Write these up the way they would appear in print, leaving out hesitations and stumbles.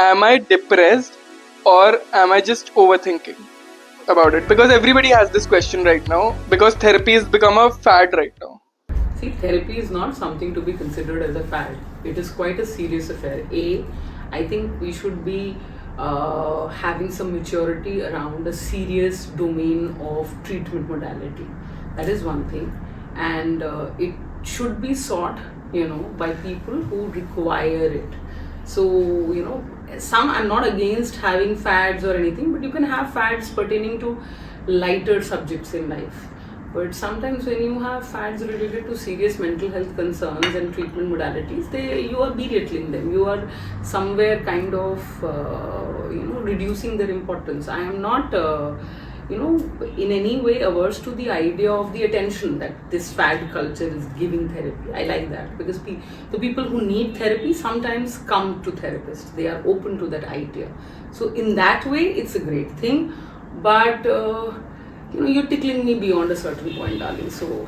am I depressed or am I just overthinking about it? Because everybody has this question right now, because therapy has become a fad right now. See, therapy is not something to be considered as a fad. It is quite a serious affair. I think we should be having some maturity around a serious domain of treatment modality. That is one thing, and it should be sought, by people who require it. So, some, I'm not against having fads or anything, but you can have fads pertaining to lighter subjects in life. But sometimes when you have fads related to serious mental health concerns and treatment modalities, you are belittling them. You are somewhere kind of reducing their importance. I am not in any way averse to the idea of the attention that this fad culture is giving therapy. I like that, because the people who need therapy sometimes come to therapists. They are open to that idea. So in that way, it's a great thing. But you're tickling me beyond a certain point, darling. So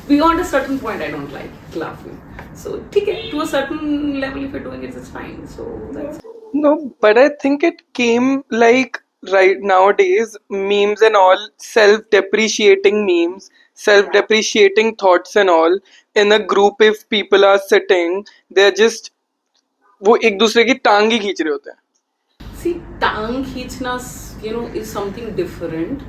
beyond a certain point, I don't like laughing. So take it to a certain level. If you're doing it, it's fine. So that's No, but I think it came like right nowadays, memes and all, self-depreciating memes, self-depreciating thoughts and all. In a group, if people are sitting, they're just वो एक दूसरे की टांग ही खींच रहे होते हैं. See, tang khechna, is something different.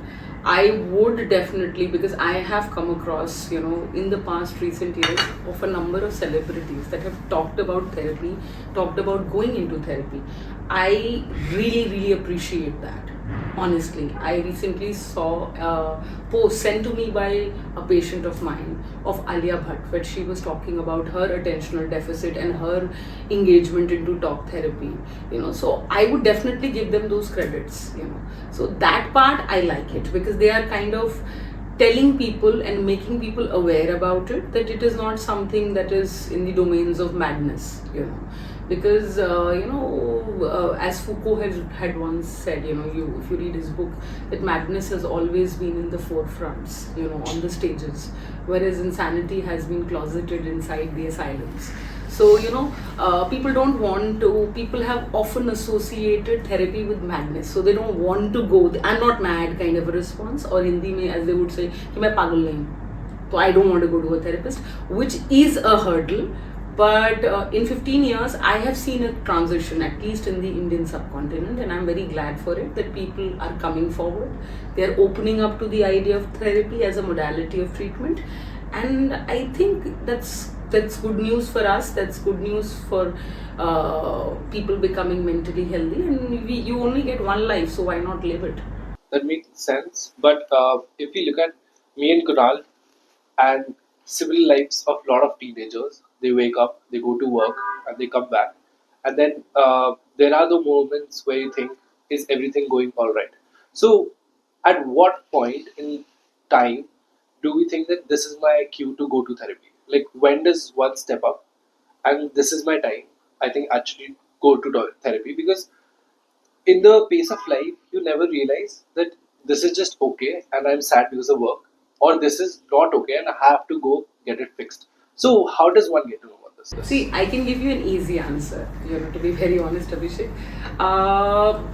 I would definitely, because I have come across, in the past recent years, of a number of celebrities that have talked about therapy, talked about going into therapy. I really, really appreciate that. Honestly, I recently saw a post sent to me by a patient of mine of Alia Bhatt, where she was talking about her attentional deficit and her engagement into talk therapy. So I would definitely give them those credits. So that part I like it, because they are kind of telling people and making people aware about it, that it is not something that is in the domains of madness. Because as Foucault had once said, if you read his book, that madness has always been in the forefronts, on the stages, whereas insanity has been closeted inside the asylums. So people have often associated therapy with madness, so they don't want to go. I'm not mad kind of a response, or Hindi mein, as they would say, कि मैं पागल नहीं हूँ, so I don't want to go to a therapist, which is a hurdle. But in 15 years, I have seen a transition, at least in the Indian subcontinent, and I'm very glad for it, that people are coming forward. They're opening up to the idea of therapy as a modality of treatment. And I think that's good news for us. That's good news for people becoming mentally healthy. And you only get one life, so why not live it? That makes sense. But if you look at me and Kunal and civil lives of a lot of teenagers, they wake up, they go to work, and they come back. And then there are the moments where you think, is everything going all right? So, at what point in time do we think that this is my cue to go to therapy? Like, when does one step up and this is my time? I think actually go to therapy, because in the pace of life, you never realize that this is just okay and I'm sad because of work, or this is not okay and I have to go get it fixed. So, how does one get to know about this? See, I can give you an easy answer, to be very honest, Abhishek.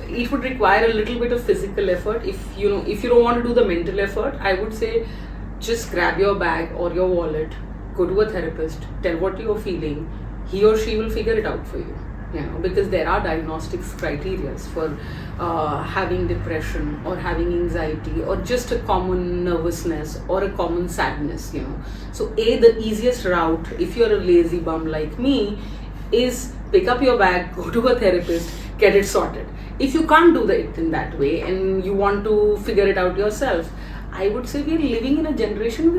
It would require a little bit of physical effort. If you don't want to do the mental effort, I would say just grab your bag or your wallet, go to a therapist, tell what you're feeling. He or she will figure it out for you. Because there are diagnostics criteria for having depression or having anxiety or just a common nervousness or a common sadness. So the easiest route, if you're a lazy bum like me, is pick up your bag, go to a therapist, get it sorted. If you can't do it in that way and you want to figure it out yourself, I would say we are living in a generation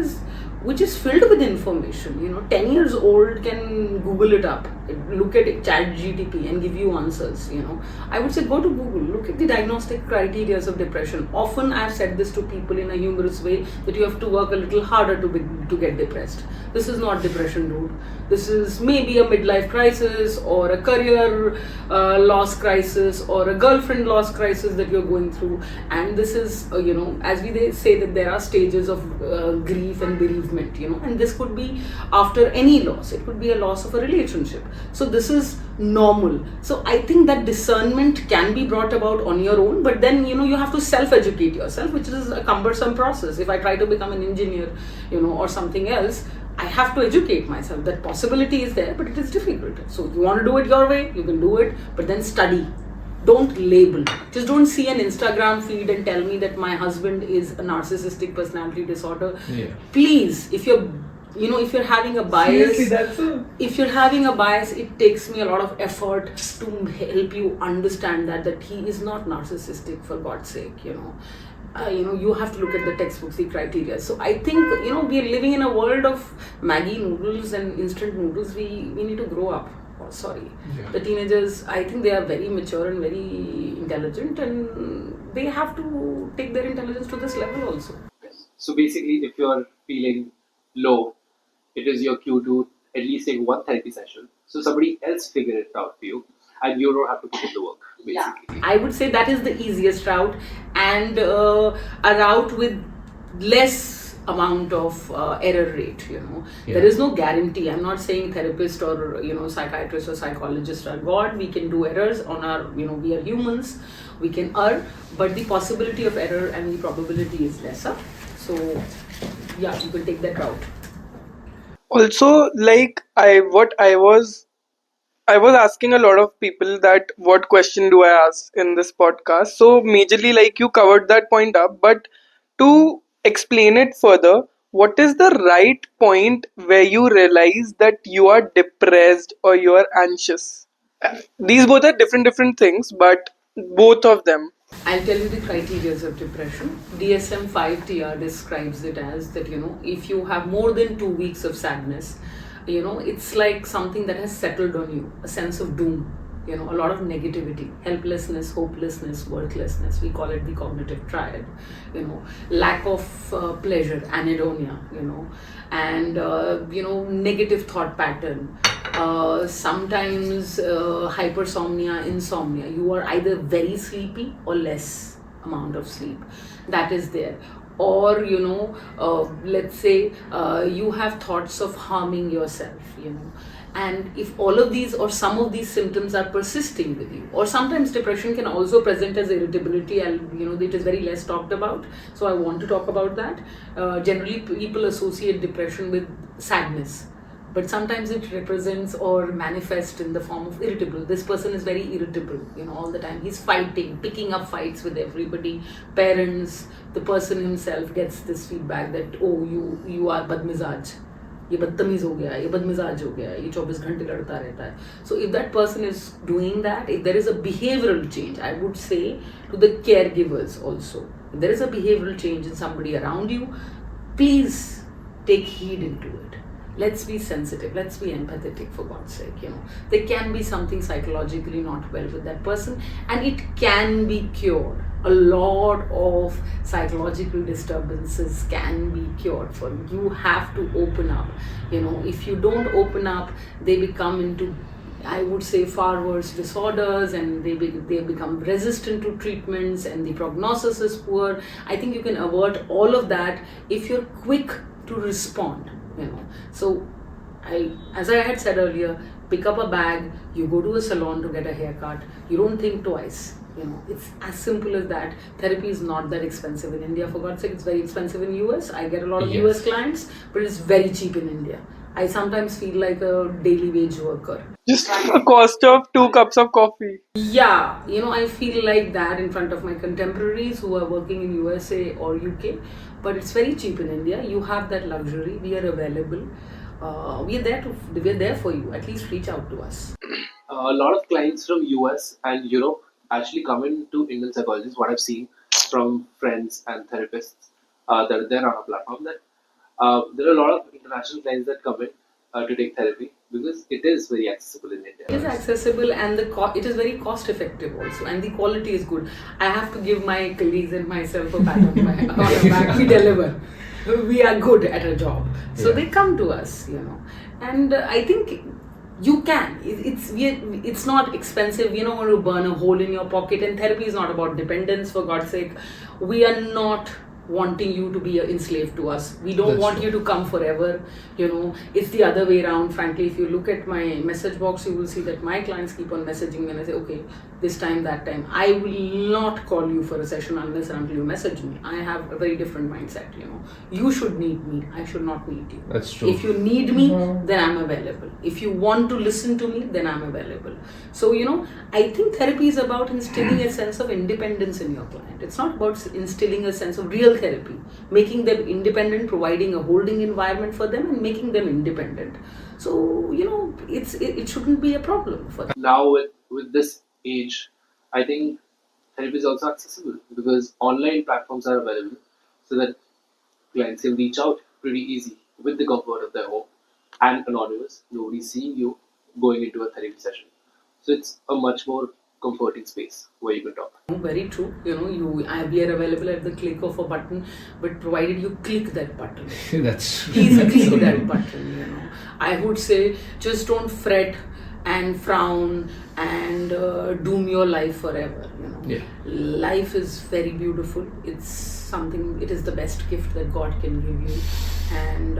which is filled with information. 10 years old can Google it up, look at it, chat GTP and give you answers. I would say go to Google, look at the diagnostic criteria of depression. Often I've said this to people in a humorous way, that you have to work a little harder to get depressed. This is not depression, dude. This is maybe a midlife crisis or a career loss crisis or a girlfriend loss crisis that you're going through. And this is, as we say that there are stages of grief and bereavement. bereavement, and this could be after any loss. It could be a loss of a relationship. So this is normal. So I think that discernment can be brought about on your own, but then you have to self-educate yourself, which is a cumbersome process. If I try to become an engineer, or something else, I have to educate myself. That possibility is there, but it is difficult. So you want to do it your way, you can do it, but then study. Don't label. Just don't see an Instagram feed and tell me that my husband is a narcissistic personality disorder. Yeah. Please, if you're having a bias, if you're having a bias, it takes me a lot of effort to help you understand that he is not narcissistic, for God's sake. You have to look at the textbooks, the criteria. So I think we are living in a world of Maggi noodles and instant noodles. We need to grow up. Yeah. The teenagers, I think they are very mature and very intelligent, and they have to take their intelligence to this level also. So basically, if you're feeling low, it is your cue to at least take one therapy session. So somebody else figure it out for you, and you don't have to put in the work. Basically, I would say that is the easiest route, and a route with less amount of error rate. There is no guarantee. I'm not saying therapist or psychiatrist or psychologist are God. We can do errors on our, we are humans, we can err, but the possibility of error and the probability is lesser. So yeah, you can take that route. Also, like I was asking a lot of people that what question do I ask in this podcast. So majorly, like, you covered that point up, but to explain it further, what is the right point where you realize that you are depressed or you are anxious? These both are different things, but both of them. I'll tell you the criteria of depression. DSM-5-TR describes it as that, if you have more than 2 weeks of sadness, it's like something that has settled on you, a sense of doom, a lot of negativity, helplessness, hopelessness, worthlessness. We call it the cognitive triad, lack of pleasure, anhedonia, and, negative thought pattern. Sometimes hypersomnia, insomnia. You are either very sleepy or less amount of sleep. That is there. Or let's say you have thoughts of harming yourself, and if all of these or some of these symptoms are persisting with you, or sometimes depression can also present as irritability, and it is very less talked about, so I want to talk about that. Generally people associate depression with sadness, but sometimes it represents or manifests in the form of irritable. This person is very irritable, all the time. He's fighting, picking up fights with everybody. Parents, the person himself gets this feedback that, oh, you are badmizaj. ये बदतमीज हो गया, ये बदमिजाज हो गया, ये 24 घंटे लड़ता रहता है. So if that person is doing that, if there is a behavioral change, I would say to the caregivers also, if there is a behavioral change in somebody around you, please take heed into it. Let's be sensitive, let's be empathetic, for God's sake. There can be something psychologically not well with that person, and it can be cured. A lot of psychological disturbances can be cured for you. You have to open up. If you don't open up, they become into, I would say, far worse disorders, and they become resistant to treatments, and the prognosis is poor. I think you can avert all of that if you're quick to respond. So as I had said earlier, pick up a bag, you go to a salon to get a haircut, you don't think twice. It's as simple as that. Therapy is not that expensive in India, for God's sake. It's very expensive in US. I get a lot of US clients, but it's very cheap in India. I sometimes feel like a daily wage worker. Just a cost of 2 cups of coffee. Yeah, I feel like that in front of my contemporaries who are working in USA or UK, but it's very cheap in India. You have that luxury. We are available. We are there for you. At least reach out to us. a lot of clients from US and Europe actually come into Indian psychologists. What I've seen from friends and therapists that are there on our platform, that there are a lot of international clients that come in to take therapy because it is very accessible in India. It is accessible, and it is very cost effective also, and the quality is good. I have to give my colleagues and myself a pat on the back. We deliver. We are good at a job, so they come to us, and I think you can. It's not expensive. You're not going to burn a hole in your pocket, and therapy is not about dependence. For God's sake, we are not wanting you to be enslaved to us. We don't That's want true. you to come forever. It's the other way around. Frankly, if you look at my message box, you will see that my clients keep on messaging me and I say, okay, this time, that time. I will not call you for a session unless and until you message me. I have a very different mindset. You should need me. I should not need you. That's true. If you need me, then I'm available. If you want to listen to me, then I'm available. So, I think therapy is about instilling a sense of independence in your client. It's not about instilling a sense of real therapy, making them independent, providing a holding environment for them and making them independent. So, it shouldn't be a problem for them. Now with this age, I think therapy is also accessible because online platforms are available so that clients can reach out pretty easy with the comfort of their home and anonymous. Nobody's seeing you going into a therapy session. So it's a much more comforting space where you can talk. Very true. We are available at the click of a button, but provided you click that button. That's Please that's click so that true. button. I would say just don't fret and frown and doom your life forever. Yeah. Life is very beautiful. It is the best gift that God can give you, and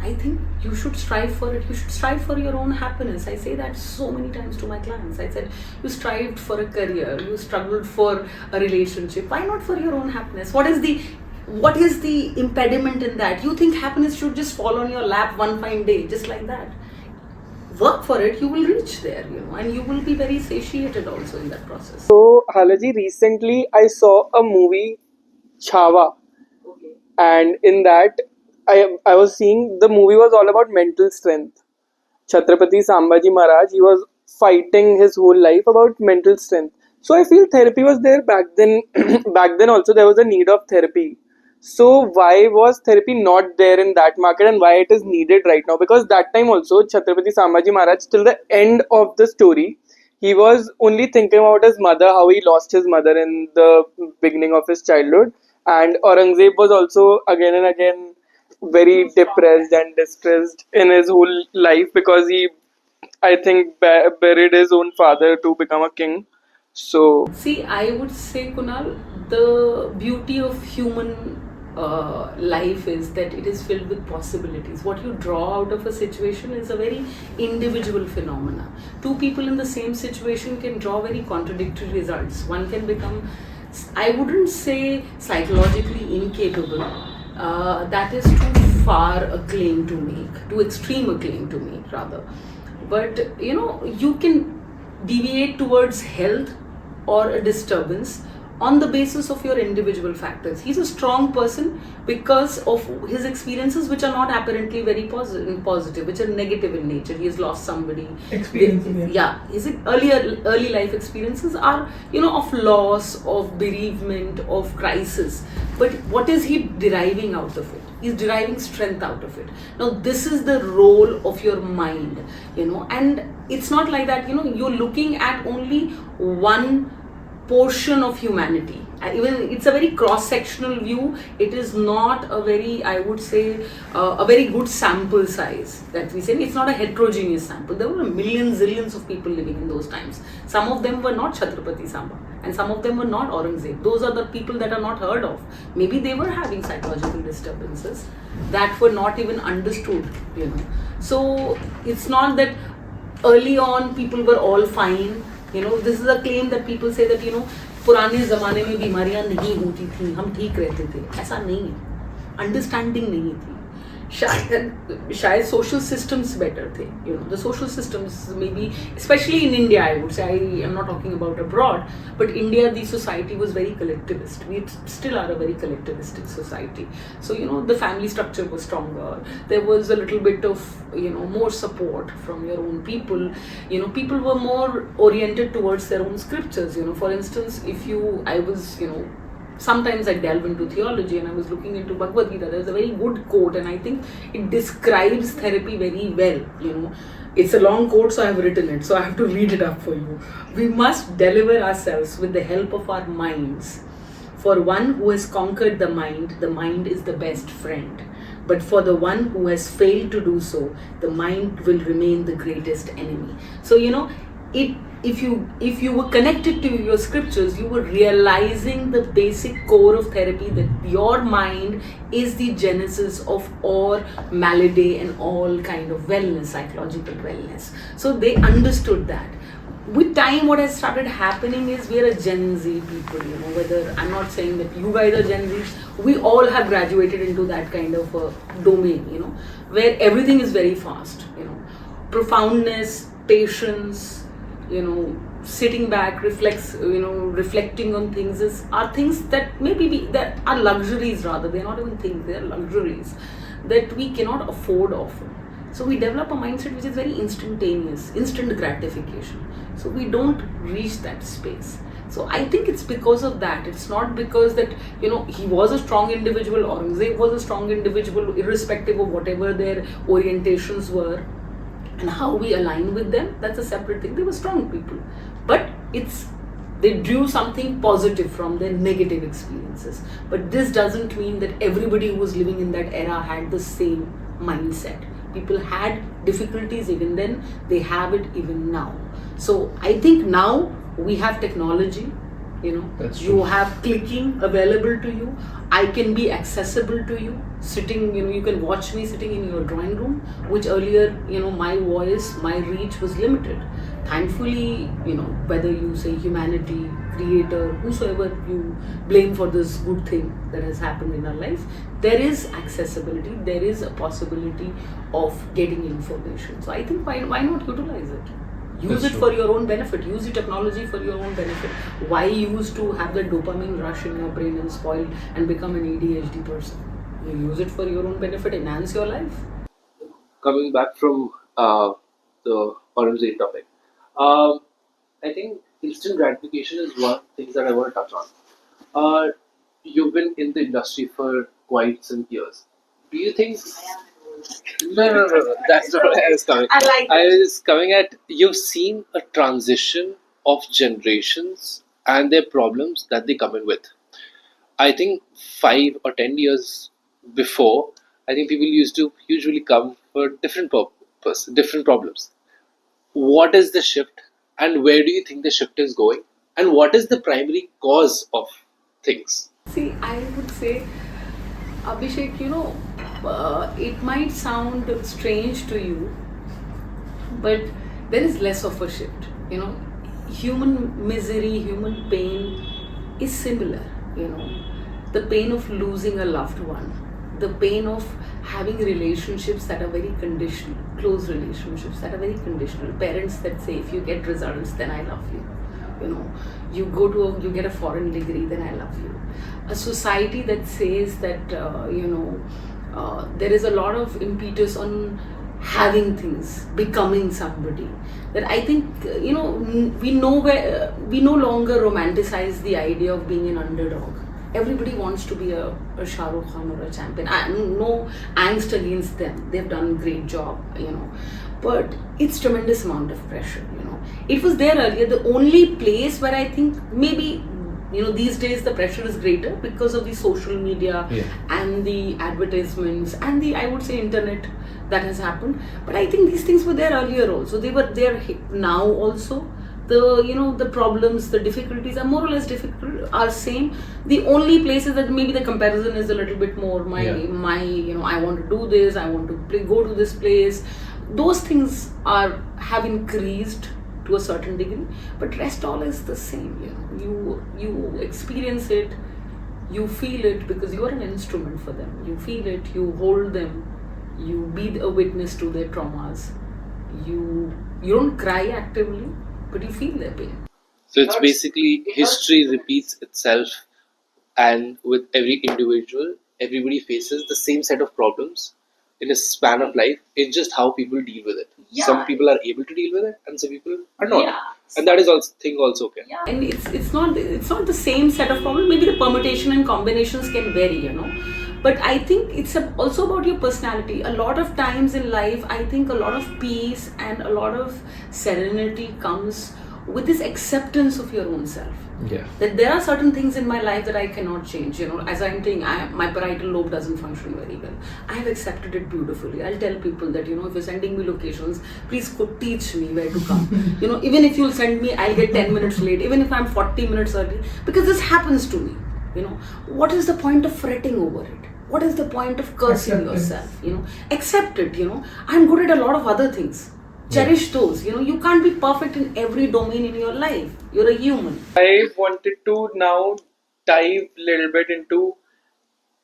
I think you should strive for it. You should strive for your own happiness. I say that so many times to my clients. I said, you strived for a career, you struggled for a relationship. Why not for your own happiness? What is the impediment in that? You think happiness should just fall on your lap one fine day, just like that? Work for it, you will reach there, and you will be very satiated also in that process. So, Halaji, recently I saw a movie, Chhawa, Okay. and in that I was seeing the movie was all about mental strength. Chhatrapati Sambhaji Maharaj, he was fighting his whole life about mental strength. So I feel therapy was there back then. Back then also there was a need of therapy. So why was therapy not there in that market and why it is needed right now? Because that time also Chhatrapati Sambhaji Maharaj, till the end of the story, he was only thinking about his mother, how he lost his mother in the beginning of his childhood, and Aurangzeb was also again and again very depressed and distressed in his whole life because he, I think, buried his own father to become a king. So See, I would say, Kunal, the beauty of human life is that it is filled with possibilities. What you draw out of a situation is a very individual phenomena. Two people in the same situation can draw very contradictory results. One can become, I wouldn't say psychologically incapable. That is too far a claim to make, too extreme a claim to make, rather. But you can deviate towards health or a disturbance on the basis of your individual factors. He's a strong person because of his experiences, which are not apparently very positive, which are negative in nature. He has lost somebody. Experiences, Yeah, his early life experiences are of loss, of bereavement, of crisis. But what is he deriving out of it? He's deriving strength out of it. Now this is the role of your mind, and it's not like that. You're looking at only one portion of humanity. Even it's a very cross-sectional view. It is not a very, I would say, a very good sample size that we say. It's not a heterogeneous sample. There were millions, zillions of people living in those times. Some of them were not Chhatrapati Samba, and some of them were not Aurangzeb. Those are the people that are not heard of. Maybe they were having psychological disturbances that were not even understood. So it's not that early on people were all fine. This is a claim that people say that पुराने ज़माने में बीमारियां नहीं होती थी, हम ठीक रहते थे. ऐसा नहीं है. अंडरस्टैंडिंग नहीं थी. शायद social systems better थे. The social systems, maybe especially in India, I would say, I am not talking about abroad, but India, the society was very collectivist. We still are a very collectivistic society. So the family structure was stronger. There was a little bit of more support from your own people. People were more oriented towards their own scriptures. For instance, sometimes I delve into theology and I was looking into Bhagavad Gita. There's a very good quote and I think it describes therapy very well. It's a long quote, so I have written it, so I have to read it up for you. We must deliver ourselves with the help of our minds. For one who has conquered the mind is the best friend. But for the one who has failed to do so, the mind will remain the greatest enemy. So, if you were connected to your scriptures, you were realizing the basic core of therapy, that your mind is the genesis of all malady and all kind of wellness, psychological wellness. So they understood that. With time, what has started happening is we are a Gen Z people, whether I'm not saying that you guys are Gen Zs, we all have graduated into that kind of a domain, where everything is very fast, profoundness, patience, sitting back, reflecting on things are things that that are luxuries rather. They're not even things, they're luxuries that we cannot afford often. So we develop a mindset which is very instantaneous, instant gratification. So we don't reach that space. So I think it's because of that. It's not because that, he was a strong individual, Aurangzeb was a strong individual, irrespective of whatever their orientations were and how we align with them. That's a separate thing. They were strong people. But they drew something positive from their negative experiences. But this doesn't mean that everybody who was living in that era had the same mindset. People had difficulties even then, they have it even now. So I think now we have technology, you have clicking available to you. I can be accessible to you, sitting, you can watch me sitting in your drawing room, which earlier, my voice, my reach was limited. Thankfully, whether you say humanity, creator, whosoever you blame for this good thing that has happened in our life, there is accessibility, there is a possibility of getting information. So I think why not utilize it? Use it for your own benefit. Use the technology for your own benefit. Why use to have the dopamine rush in your brain and spoil and become an ADHD person? You use it for your own benefit, enhance your life. Coming back from the Aurangzeb topic, I think instant gratification is one of the things that I want to touch on. You've been in the industry for quite some years. Do you think? No. That's not where I was coming. I was coming at, you've seen a transition of generations and their problems that they come in with. I think 5 or 10 years before, I think people used to usually come for different purpose, different problems. What is the shift, and where do you think the shift is going, and what is the primary cause of things? See, I would say, Abhishek, it might sound strange to you, but there is less of a shift. Human misery, human pain is similar. The pain of losing a loved one, the pain of having relationships that are very conditional, close relationships that are very conditional. Parents that say, if you get results, then I love you. You get a foreign degree, then I love you. A society that says that, there is a lot of impetus on having things, becoming somebody. That I think, we no longer romanticize the idea of being an underdog. Everybody wants to be a Shah Rukh Khan or a champion. No angst against them. They've done a great job, But it's tremendous amount of pressure, It was there earlier. The only place where I think maybe, these days the pressure is greater because of the social media and the advertisements and the, I would say, internet that has happened. But I think these things were there earlier also. They were there now also. The problems, the difficulties are more or less are same. The only places that maybe the comparison is a little bit more I want to do this, I want to go to this place. Those things have increased to a certain degree, but rest all is the same. You experience it, you feel it because you are an instrument for them. You feel it, you hold them, you be a witness to their traumas. You don't cry actively, but you feel their pain. So it's basically history repeats itself, and with every individual, everybody faces the same set of problems in a span of life. It's just how people deal with it. Yeah. Some people are able to deal with it, and some people are not. Yeah. And that is also okay. Yeah. And it's not the same set of problems. Maybe the permutation and combinations can vary, But I think it's also about your personality. A lot of times in life, I think a lot of peace and a lot of serenity comes with this acceptance of your own self. Yeah. That there are certain things in my life that I cannot change. As I'm saying, my parietal lobe doesn't function very well. I have accepted it beautifully. I'll tell people that, if you're sending me locations, please teach me where to come. Even if you'll send me, I'll get 10 minutes late, even if I'm 40 minutes early, because this happens to me. What is the point of fretting over it? What is the point of cursing yourself? Accept it. I'm good at a lot of other things. Cherish those. You can't be perfect in every domain in your life. You're a human. I wanted to now dive a little bit into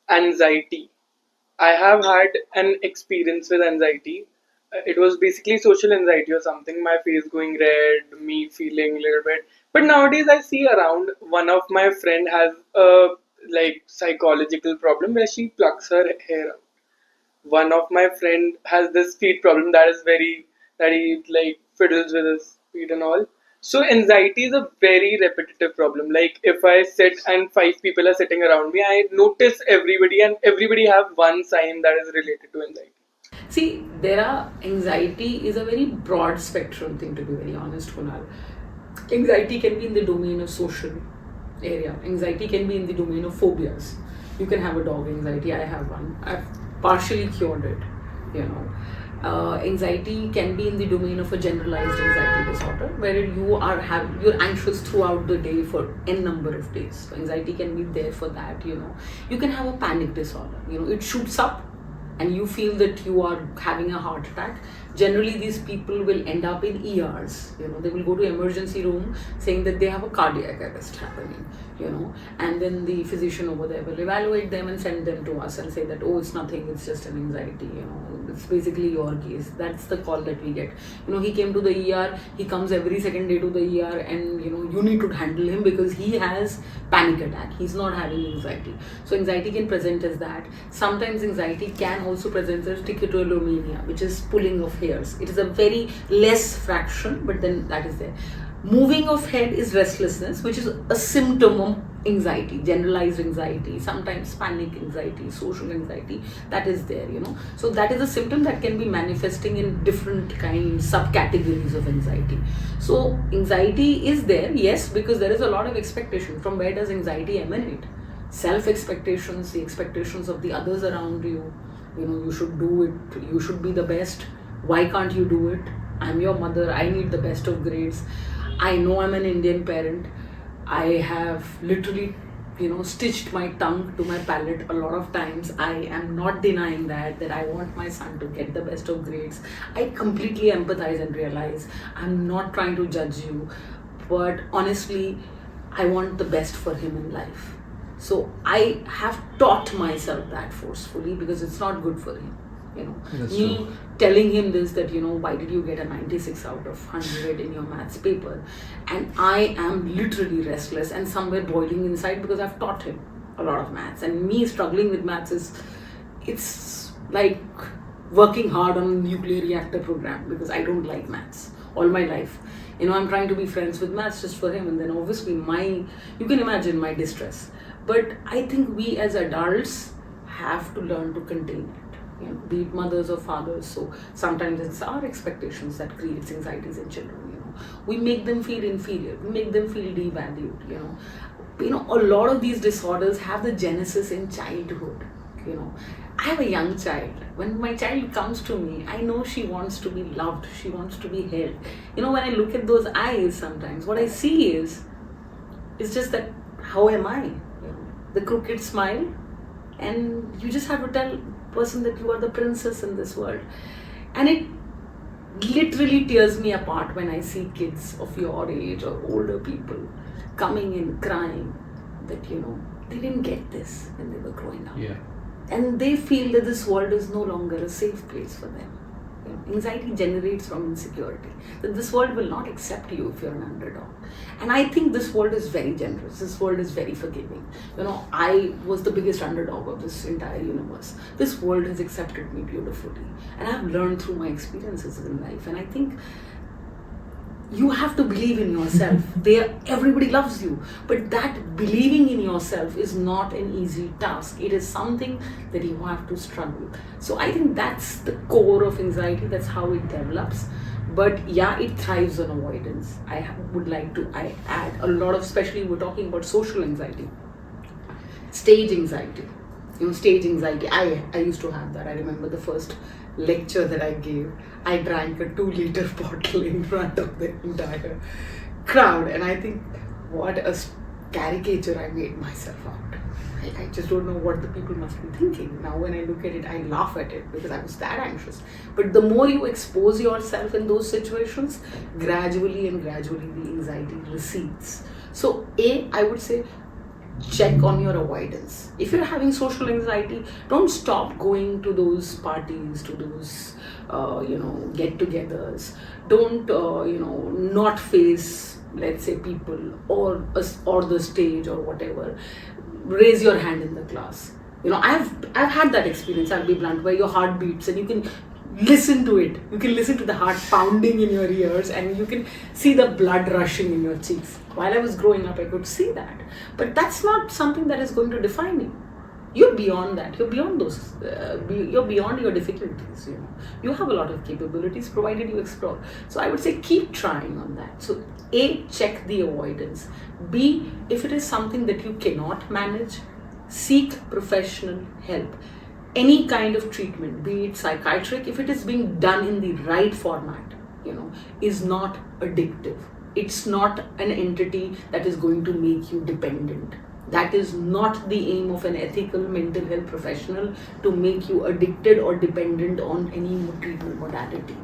anxiety. I have had an experience with anxiety. It was basically social anxiety or something, my face going red, me feeling a little bit. But nowadays I see around one of my friend has a psychological problem where she plucks her hair out. One of my friend has this feet problem that he fiddles with his feet and all. So anxiety is a very repetitive problem. Like if I sit and five people are sitting around me, I notice everybody and everybody have one sign that is related to anxiety. See, anxiety is a very broad spectrum thing, to be very honest, Kunal. Anxiety can be in the domain of social area. Anxiety can be in the domain of phobias. You can have a dog anxiety. I have one. I've partially cured it. Anxiety can be in the domain of a generalized anxiety disorder, where you're anxious throughout the day for n number of days. So anxiety can be there for that. You can have a panic disorder. It shoots up and you feel that you are having a heart attack. Generally, these people will end up in ERs. They will go to emergency room saying that they have a cardiac arrest happening. And then the physician over there will evaluate them and send them to us and say that, oh, it's nothing, it's just an anxiety. It's basically your case. That's the call that we get. He came to the ER. He comes every second day to the ER, and you need to handle him because he has panic attack. He's not having anxiety. So anxiety can present as that. Sometimes anxiety can also present as trichotillomania, which is pulling of hairs. It is a very less fraction, but then that is there. Moving of head is restlessness, which is a symptom of anxiety, generalized anxiety, sometimes panic anxiety, social anxiety, that is there. So that is a symptom that can be manifesting in different kinds, subcategories of anxiety. So anxiety is there, yes, because there is a lot of expectation. From where does anxiety emanate? Self-expectations, the expectations of the others around you. You should do it, you should be the best. Why can't you do it? I'm your mother, I need the best of grades. I know I'm an Indian parent. I have literally, stitched my tongue to my palate a lot of times. I am not denying that I want my son to get the best of grades. I completely empathize and realize I'm not trying to judge you, but honestly, I want the best for him in life. So I have taught myself that forcefully because it's not good for him. That's Me true. telling him this, that why did you get a 96 out of 100 in your maths paper, and I am literally restless and somewhere boiling inside because I've taught him a lot of maths, and me struggling with maths it's like working hard on a nuclear reactor program because I don't like maths all my life. I'm trying to be friends with maths just for him, and then obviously you can imagine my distress. But I think we as adults have to learn to contain it. Be it mothers or fathers. So sometimes it's our expectations that creates anxieties in children. We make them feel inferior. We make them feel devalued. A lot of these disorders have the genesis in childhood. I have a young child. When my child comes to me, I know she wants to be loved. She wants to be held. When I look at those eyes sometimes, what I see is just that, how am I? The crooked smile. And you just have to tell person that you are the princess in this world. And it literally tears me apart when I see kids of your age or older people coming in crying that they didn't get this when they were growing up. Yeah. And they feel that this world is no longer a safe place for them. Anxiety generates from insecurity, that this world will not accept you if you're an underdog. And I think this world is very generous. This world is very forgiving. I was the biggest underdog of this entire universe. This world has accepted me beautifully. And I've learned through my experiences in life. And I think you have to believe in yourself. Everybody loves you, but that believing in yourself is not an easy task. It is something that you have to struggle. So I think that's the core of anxiety. That's how it develops. But yeah, it thrives on avoidance. Would like to I add a lot of, especially we're talking about social anxiety, stage anxiety. Stage anxiety, I used to have that. I remember the first lecture that I gave, I drank a 2 liter bottle in front of the entire crowd, and I think what a caricature I made myself out. I just don't know what the people must be thinking. Now when I look at it, I laugh at it because I was that anxious. But the more you expose yourself in those situations, gradually and gradually the anxiety recedes. So I would say, check on your avoidance. If you're having social anxiety, don't stop going to those parties, to those get-togethers. Don't not face, let's say, people or the stage or whatever. Raise your hand in the class. I've had that experience. I'll be blunt, where your heart beats and you can listen to it. You can listen to the heart pounding in your ears, and you can see the blood rushing in your cheeks. While I was growing up, I could see that. But that's not something that is going to define you. You're beyond that. You're beyond those. You're beyond your difficulties. You have a lot of capabilities, provided you explore. So I would say keep trying on that. So A, check the avoidance. B, if it is something that you cannot manage, seek professional help. Any kind of treatment, be it psychiatric, if it is being done in the right format, is not addictive. It's not an entity that is going to make you dependent. That is not the aim of an ethical mental health professional, to make you addicted or dependent on any treatment modality.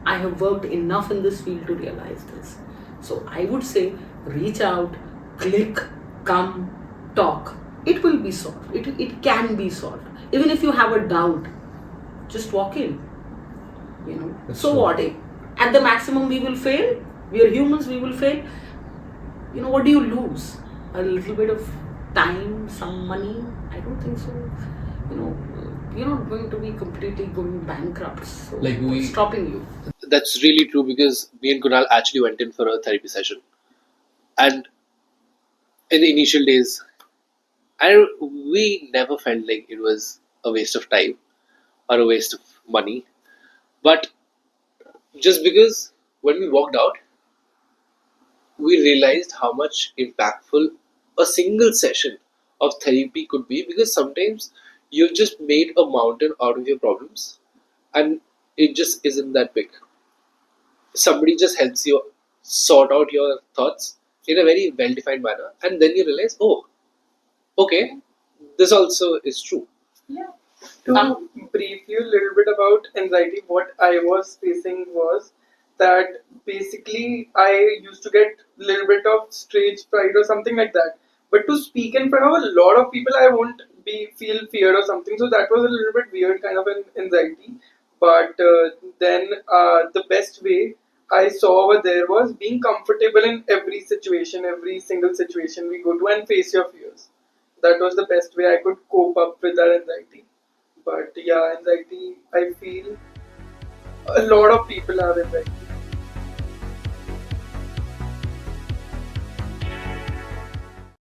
I have worked enough in this field to realize this. So I would say, reach out, click, come, talk. It will be solved. It can be solved. Even if you have a doubt, just walk in. That's So true. what? At the maximum, we will fail. We are humans. We will fail. What do you lose? A little bit of time, some money? I don't think so. You're not going to be completely going bankrupt. So Like what's stopping you? That's really true, because me and Kunal actually went in for a therapy session. And in the initial days, we never felt like it was a waste of time or a waste of money. But just because when we walked out, we realized how much impactful a single session of therapy could be, because sometimes you've just made a mountain out of your problems and it just isn't that big. Somebody just helps you sort out your thoughts in a very well defined manner, and then you realize, oh, okay, this also is true. Yeah. To brief you a little bit about anxiety, what I was facing was that basically I used to get a little bit of stage fright or something like that. But to speak in front of a lot of people, I won't be feel feared or something. So that was a little bit weird kind of an anxiety. But then the best way I saw over there was being comfortable in every situation, every single situation we go to, and face your fears. That was the best way I could cope up with that anxiety. But yeah, anxiety, I feel a lot of people have anxiety.